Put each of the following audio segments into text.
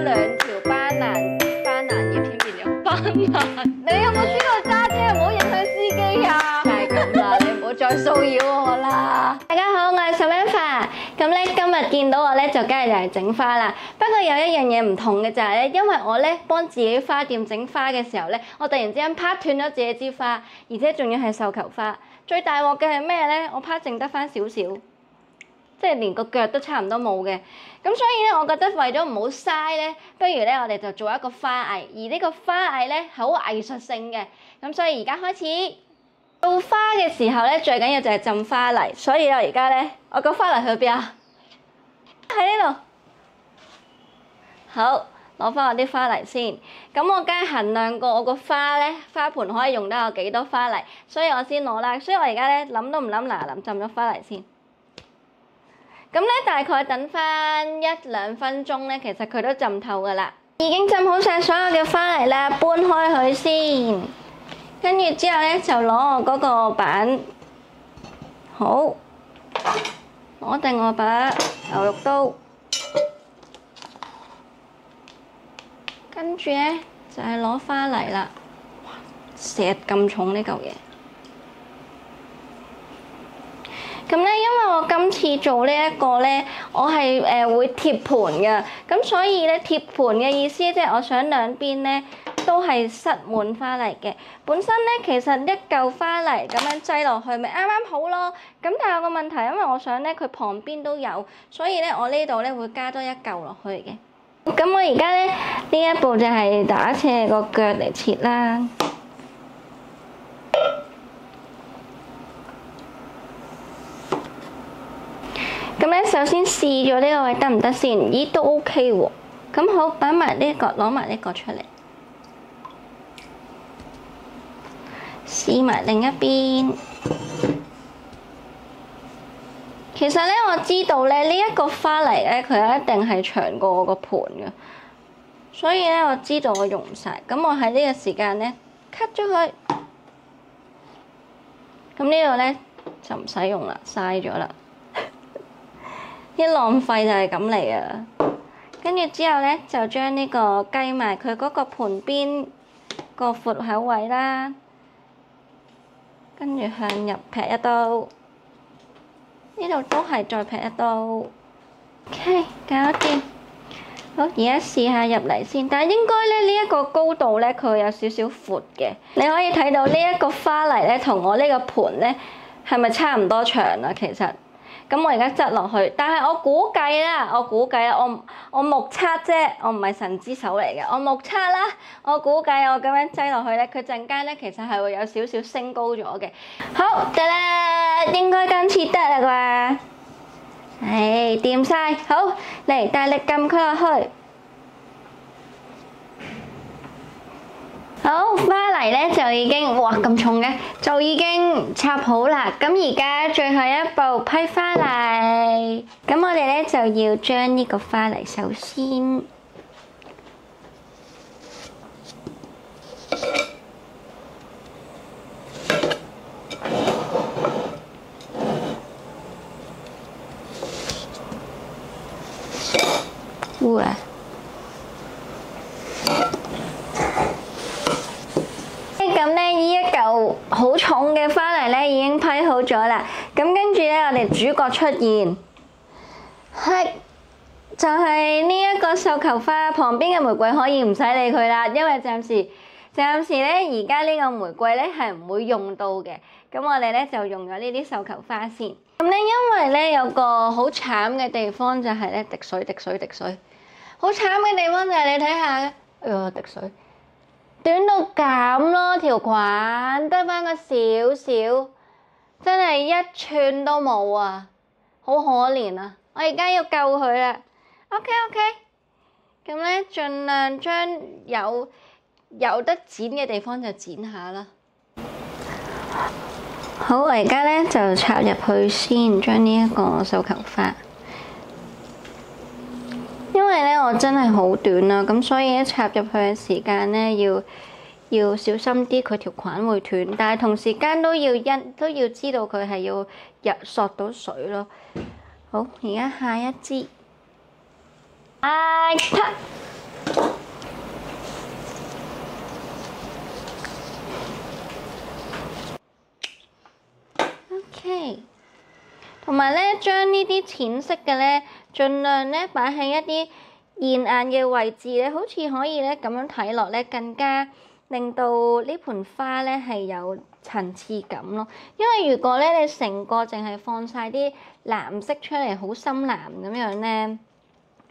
2條斑蘭葉添，變咗斑蘭。你有冇試過揸車唔好影響司機啊？就係咁啦，你唔好再騷擾我啦。大家好，我係 Samantha。咁咧今日見到我咧就梗係嚟整花啦。不過有一樣嘢唔同嘅就係咧，因為我咧幫自己花店整花嘅時候咧，我突然之間拍斷咗自己支花，而且仲要係繡球花。最大鑊嘅係咩咧？我拍剩得翻少少，即係連個腳都差唔多冇嘅。咁所以咧，我覺得為咗唔好嘥咧，不如咧我哋就做一個花藝。而呢個花藝咧係好藝術性嘅。咁所以而家開始做花嘅時候咧，最緊要就係浸花泥。所以我而家咧，我個花泥去邊啊？喺呢度。好，攞翻我啲花泥先。咁我梗係衡量過我個花咧，花盆可以用得有幾多花泥，所以我先攞啦。所以我而家咧諗都唔諗，嗱浸咗花泥先。咁咧大概等翻1-2分鐘咧，其實佢都浸透噶啦。已經浸好晒所有嘅花泥啦，搬開佢先。跟住之後咧就攞我嗰個板，好，攞定我把牛肉刀。跟住咧就係攞花泥啦，石咁重呢嚿嘢。咁咧，因為我今次做呢一個咧，我係會貼盤嘅，咁所以咧貼盤嘅意思即係我想兩邊咧都係塞滿花泥嘅。本身咧其實一嚿花泥咁樣擠落去咪啱啱好咯。咁但係有個問題，因為我想咧佢旁邊都有，所以咧我呢度咧會加多一嚿落去嘅。咁我而家咧呢一步就係打斜個腳嚟切啦。咁咧首先試咗呢個位得唔得先？咦都 OK 喎。咁好，擺埋呢個，攞埋呢個出嚟，試埋另一邊。其實咧，我知道咧，呢一個花泥咧，佢一定係長過我個盤嘅，所以咧，我知道我用唔晒。咁我喺呢個時間咧 cut 咗佢。咁呢度咧就唔使用啦，嘥咗啦。一浪費就係咁嚟啊！跟住之後咧，就將呢個計埋佢嗰個盤邊個闊口位啦，跟住向入劈一刀。呢度都係再劈一刀 ，OK， 搞掂。好，而家試下入嚟先，但係應該咧呢一個高度咧，佢有少少闊嘅。你可以睇到呢一個花泥咧，同我呢個盤咧係咪差唔多長啊？其實，咁我而家擠落去，但係我估計啦，我目測啫，我唔係神之手嚟嘅，我目測啦，我估計我咁樣擠落去咧，佢陣間咧其實係會有少少升高咗嘅。好，得啦，應該今次得啦啩？唉，掂晒，好，嚟大力撳佢落去。好，花泥咧就已經，哇咁重嘅，就已經插好啦。咁而家最後一步批花泥，咁我哋咧就要將呢個花泥首先哇！咁咧，呢一嚿好重嘅花泥咧已經批好咗啦。咁跟住咧，我哋主角出現，係就係呢一個繡球花旁邊嘅玫瑰，可以唔使理佢啦，因為暫時咧而家呢個玫瑰咧係唔會用到嘅。咁我哋咧就用咗呢啲繡球花先。咁咧，因為咧有個好慘嘅地方就係咧滴水。好慘嘅地方就係你睇下，哎呀滴水。短到咁咯，條裙得返個少少，真係一寸都冇啊，好可憐啊！我而家要救佢啦。OK， 咁咧盡量將有得剪嘅地方就剪下啦。好，我而家咧就插入去先，將呢一個繡球花。因為咧我真係好短啦，咁所以一插入去嘅時間咧要小心啲，佢條裙會斷，但係同時間都要知道佢係要索到水咯。好，而家下一支，啪！同埋咧將呢啲淺色嘅咧，盡量咧擺喺一啲現眼嘅位置咧，好似可以咧咁樣睇落咧，更加令到呢盆花咧係有層次感咯。因為如果咧你成個淨係放晒啲藍色出嚟，好深藍咁樣咧，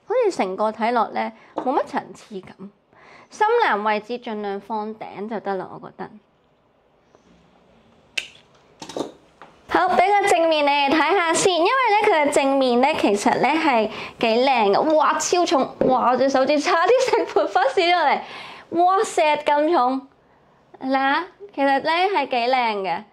好似成個睇落咧冇乜層次感。深藍位置盡量放頂就得啦，我覺得。好，俾個正面你哋睇下先，因為咧佢嘅正面咧其實咧係幾靚嘅，哇超重，哇我隻手指差啲成盆花跌咗嚟，哇石咁重，嗱其實咧係幾靚嘅。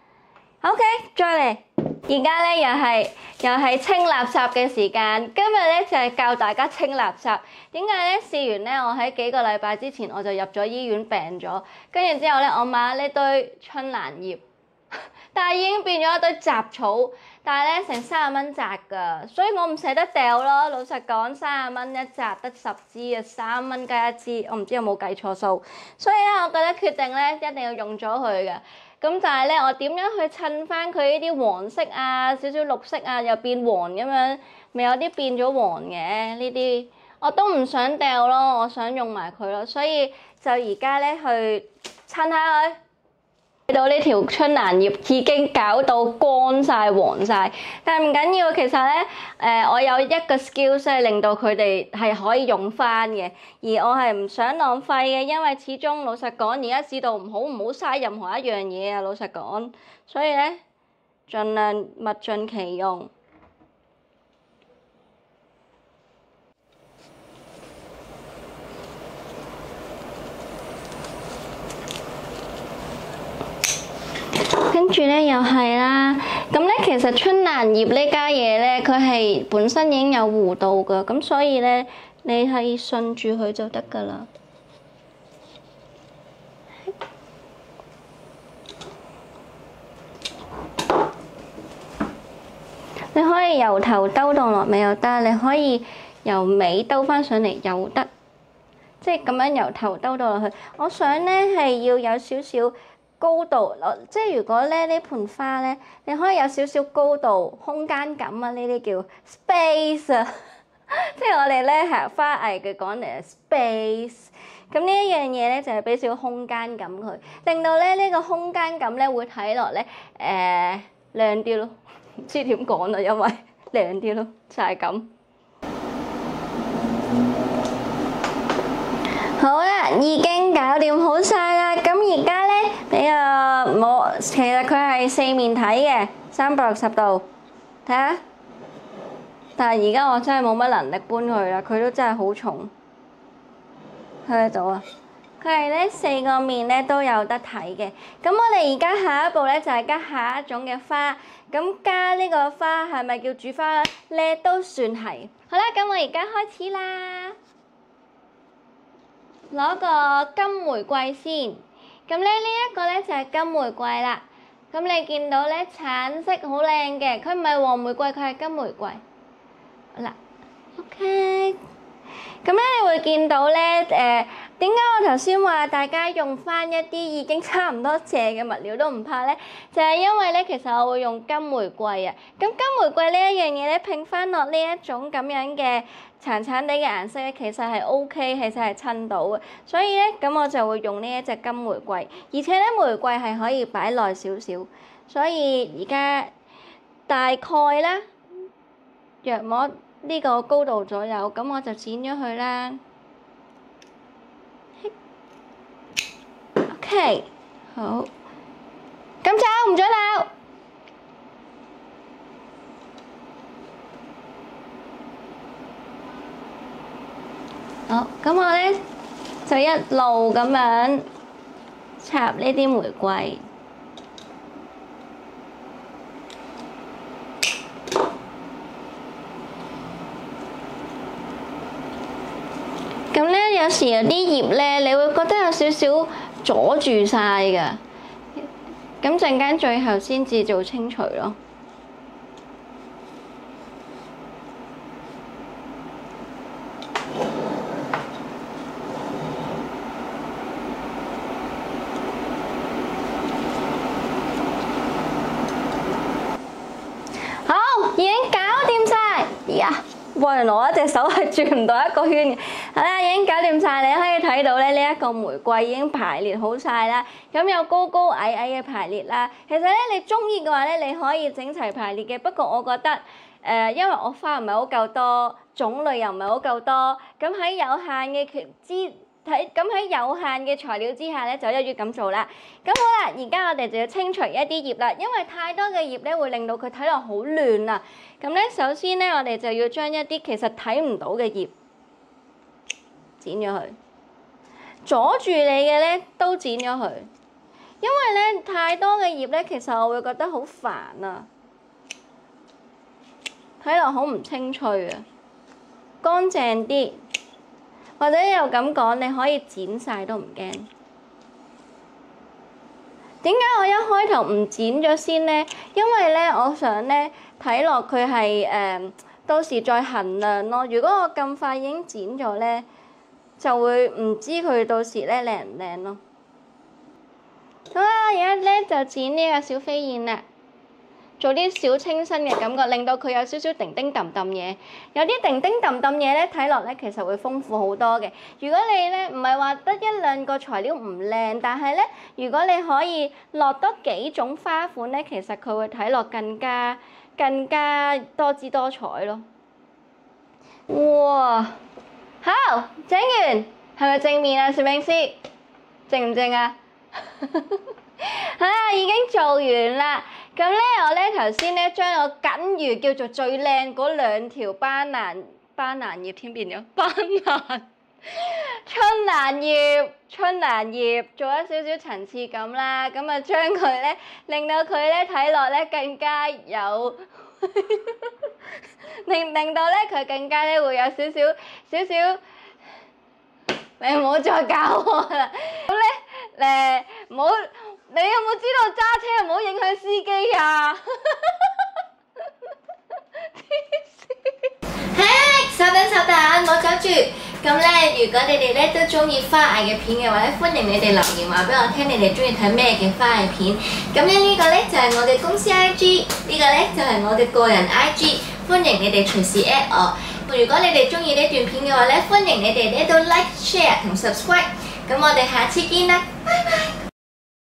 OK， 再嚟，而家咧又係清垃圾嘅時間，今日咧就係教大家清垃圾。點解咧？試完咧，我喺幾個禮拜之前我就入咗醫院病咗，跟住之後咧我買呢堆春蘭葉。但係已經變咗一堆雜草，但係咧成30蚊紮㗎，所以我唔捨得掉咯。老實講，30蚊一紮得10支啊，3蚊雞一支，我唔知有冇計錯數。所以咧，我覺得決定咧一定要用咗佢嘅。咁但係咧，我點樣去襯翻佢呢啲黃色啊、少少綠色啊，又變黃咁樣，咪有啲變咗黃嘅呢啲，我都唔想掉咯，我想用埋佢咯，所以就而家咧去襯下佢。睇到呢條春蘭葉已經搞到乾晒、黃晒，但係唔緊要。其實咧，我有一個 skills 係令到佢哋係可以用翻嘅，而我係唔想浪費嘅，因為始終老實講，而家市道唔好嘥任何一樣嘢啊！老實講，所以咧，盡量物盡其用。跟住咧又係啦，咁咧其實春蘭葉呢家嘢咧，佢係本身已經有弧度㗎，咁所以咧你係順住佢就得㗎啦。你可以由頭兜到落尾又得，你可以由尾兜翻上嚟又得，即係咁樣由頭兜到落去。我想咧係要有少少高度，即係如果咧呢盆花咧，你可以有少少高度、空間感啊，呢啲叫 space 啊，即係我哋咧係花藝嘅講嚟係 space。咁呢一樣嘢咧就係俾少少空間感佢，令到咧呢個空間感咧會睇落咧靚啲咯，唔知點講啦，因為靚啲咯，就係咁。好啦，已經搞掂好晒啦。咁而家咧，其實佢係4面體嘅，360度，睇下。但係而家我真係冇乜能力搬佢啦，佢都真係好重。睇到啊？佢係咧4個面咧都有得睇嘅。咁我哋而家下一步咧就係加下一種嘅花。咁加呢個花係咪叫主花咧？都算係。好啦，咁我而家開始啦。攞個金玫瑰先，咁咧呢一個咧就係金玫瑰啦。咁你見到咧橙色好靚嘅，佢唔係黃玫瑰，佢係金玫瑰。好啦 ，OK。咁咧你會見到咧點解我頭先話大家用翻一啲已經差唔多謝嘅物料都唔怕咧？就係因為咧，其實我會用金玫瑰啊。咁金玫瑰呢一樣嘢咧，拼翻落呢一種咁樣嘅橙橙地嘅顏色咧，其實係 OK，其實係襯到嘅。所以咧，咁我就會用呢一隻金玫瑰，而且咧玫瑰係可以擺耐少少。所以而家大概啦，約摸呢個高度左右，咁我就剪咗佢啦。OK， 好，咁就唔准鬧。好，咁我咧就一路咁樣插呢啲玫瑰。咁咧，有時有啲葉咧，你會覺得有少少阻住晒㗎。咁陣間最後先至做清除咯。好，已經哇！原來我一隻手係轉唔到一個圈嘅。好啦，已經搞掂晒，你可以睇到咧，呢一個玫瑰已經排列好晒啦。咁有高高矮矮嘅排列啦。其實咧，你中意嘅話咧，你可以整齊排列嘅。不過我覺得因為我花唔係好夠多，種類又唔係好夠多，咁喺有限嘅材料之下咧，就一於咁做啦。咁好啦，而家我哋就要清除一啲葉啦，因為太多嘅葉咧會令到佢睇落好亂啊。咁咧，首先咧，我哋就要將一啲其實睇唔到嘅葉剪咗佢，阻住你嘅咧都剪咗佢，因為咧太多嘅葉咧，其實我會覺得好煩啊，睇落好唔清脆啊，乾淨啲。或者又咁講，你可以剪晒都唔驚。點解我一開頭唔剪咗先呢？因為咧，我想咧睇落佢係到時再衡量咯。如果我咁快已經剪咗咧，就會唔知佢到時咧靚唔靚咯。好啦，而家咧就剪呢個小飛燕啦。做啲小清新嘅感覺，令到佢有少少叮叮揼揼嘢，有啲叮叮揼揼嘢咧，睇落咧其實會豐富好多嘅。如果你咧唔係話得一兩個材料唔靚，但係咧，如果你可以落多幾種花款咧，其實佢會睇落更加多姿多彩咯。哇！好，整完係咪正面啊，攝影師？正唔正啊？好啦，已經做完啦。咁咧，我咧頭先咧將我僅餘叫做最靚嗰兩條班蘭葉添變咗春蘭葉做咗少少層次感啦。咁啊，將佢咧令到佢咧睇落咧更加有令到咧佢更加咧會有少少，你唔好再教我啦。咁咧唔好。你有冇知道揸車唔好影響司機啊？嘿，稍等，唔好走住。咁咧，如果你哋咧都中意花藝嘅片嘅話咧，歡迎你哋留言話俾我聽，你哋中意睇咩嘅花藝片。咁咧呢個咧就係我嘅公司 IG， 呢個咧就係我嘅個人 IG， 歡迎你哋隨時 at 我。如果你哋中意呢段片嘅話咧，歡迎你哋呢度 like、share 同 subscribe。咁我哋下次見啦，拜拜。